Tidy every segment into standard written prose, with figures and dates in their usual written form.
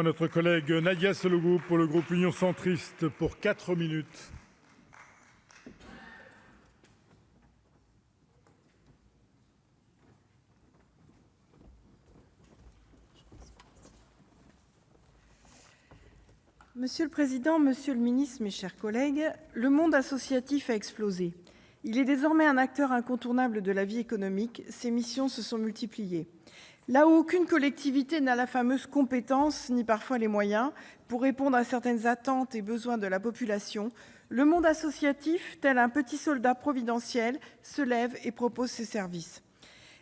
Notre collègue Nadia Sollogoub pour le groupe Union centriste pour 4 minutes. Monsieur le Président, Monsieur le Ministre, mes chers collègues, le monde associatif a explosé. Il est désormais un acteur incontournable de la vie économique. Ses missions se sont multipliées. Là où aucune collectivité n'a la fameuse compétence, ni parfois les moyens, pour répondre à certaines attentes et besoins de la population, le monde associatif, tel un petit soldat providentiel, se lève et propose ses services.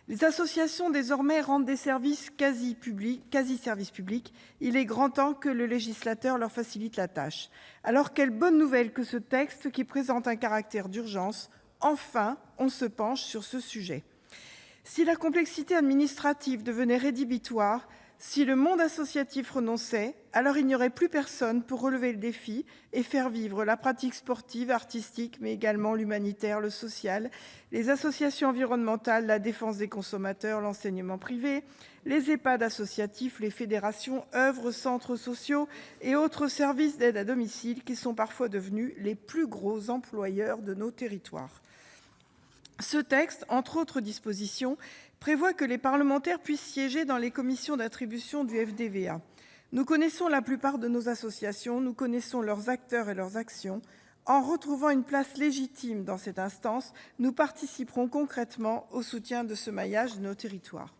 Les associations, désormais, rendent des services quasi-services publics. Il est grand temps que le législateur leur facilite la tâche. Alors, quelle bonne nouvelle que ce texte qui présente un caractère d'urgence. Enfin, on se penche sur ce sujet. Si la complexité administrative devenait rédhibitoire, si le monde associatif renonçait, alors il n'y aurait plus personne pour relever le défi et faire vivre la pratique sportive, artistique, mais également l'humanitaire, le social, les associations environnementales, la défense des consommateurs, l'enseignement privé, les EHPAD associatifs, les fédérations, œuvres, centres sociaux et autres services d'aide à domicile qui sont parfois devenus les plus gros employeurs de nos territoires. Ce texte, entre autres dispositions, prévoit que les parlementaires puissent siéger dans les commissions d'attribution du FDVA. Nous connaissons la plupart de nos associations, nous connaissons leurs acteurs et leurs actions. En retrouvant une place légitime dans cette instance, nous participerons concrètement au soutien de ce maillage de nos territoires.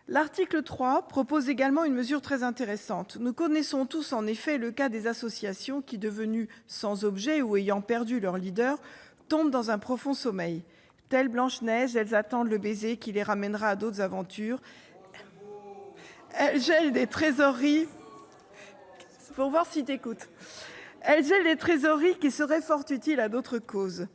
L'article 3 propose également une mesure très intéressante. Nous connaissons tous en effet le cas des associations qui, devenues sans objet ou ayant perdu leur leader, tombent dans un profond sommeil. Telles Blanche-Neige, elles attendent le baiser qui les ramènera à d'autres aventures. Elles gèlent des trésoreries. Pour voir si t'écoutes. Elles gèlent des trésoreries qui seraient fort utiles à d'autres causes.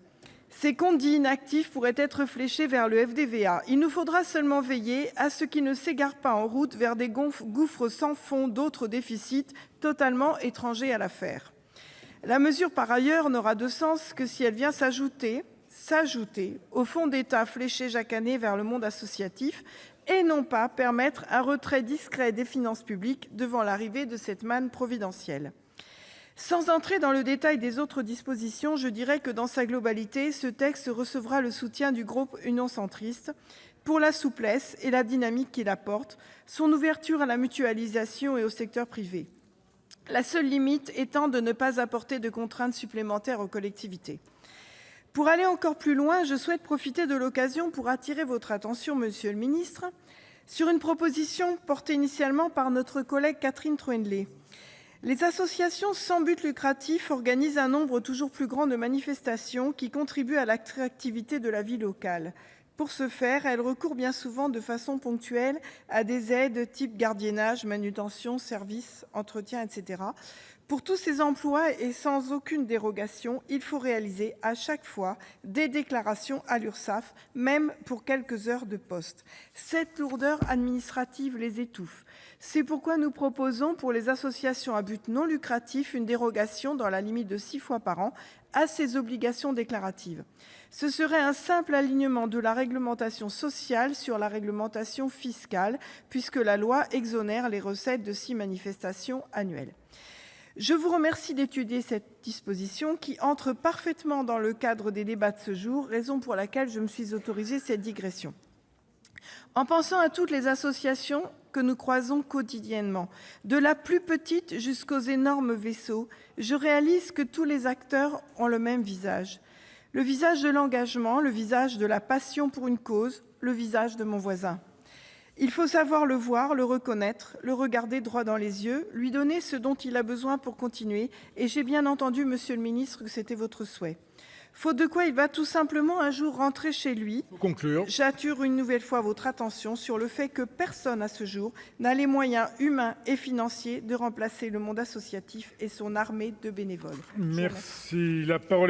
Ces comptes dits inactifs pourraient être fléchés vers le FDVA. Il nous faudra seulement veiller à ce qu'ils ne s'égarent pas en route vers des gouffres sans fond d'autres déficits totalement étrangers à l'affaire. La mesure, par ailleurs, n'aura de sens que si elle vient s'ajouter au fonds d'État fléché chaque année vers le monde associatif et non pas permettre un retrait discret des finances publiques devant l'arrivée de cette manne providentielle. Sans entrer dans le détail des autres dispositions, je dirais que dans sa globalité, ce texte recevra le soutien du groupe Union centriste pour la souplesse et la dynamique qu'il apporte, son ouverture à la mutualisation et au secteur privé. La seule limite étant de ne pas apporter de contraintes supplémentaires aux collectivités. Pour aller encore plus loin, je souhaite profiter de l'occasion pour attirer votre attention, Monsieur le Ministre, sur une proposition portée initialement par notre collègue Catherine Troendlé. Les associations sans but lucratif organisent un nombre toujours plus grand de manifestations qui contribuent à l'attractivité de la vie locale. Pour ce faire, elles recourent bien souvent de façon ponctuelle à des aides type gardiennage, manutention, services, entretien, etc. Pour tous ces emplois et sans aucune dérogation, il faut réaliser à chaque fois des déclarations à l'URSSAF, même pour quelques heures de poste. Cette lourdeur administrative les étouffe. C'est pourquoi nous proposons pour les associations à but non lucratif une dérogation dans la limite de 6 fois par an à ces obligations déclaratives. Ce serait un simple alignement de la réglementation sociale sur la réglementation fiscale, puisque la loi exonère les recettes de 6 manifestations annuelles. Je vous remercie d'étudier cette disposition qui entre parfaitement dans le cadre des débats de ce jour, raison pour laquelle je me suis autorisée cette digression. En pensant à toutes les associations que nous croisons quotidiennement, de la plus petite jusqu'aux énormes vaisseaux, je réalise que tous les acteurs ont le même visage. Le visage de l'engagement, le visage de la passion pour une cause, le visage de mon voisin. Il faut savoir le voir, le reconnaître, le regarder droit dans les yeux, lui donner ce dont il a besoin pour continuer, et j'ai bien entendu, Monsieur le Ministre, que c'était votre souhait. Faute de quoi il va tout simplement un jour rentrer chez lui. Conclure. J'attire une nouvelle fois votre attention sur le fait que personne à ce jour n'a les moyens humains et financiers de remplacer le monde associatif et son armée de bénévoles. Merci. La parole est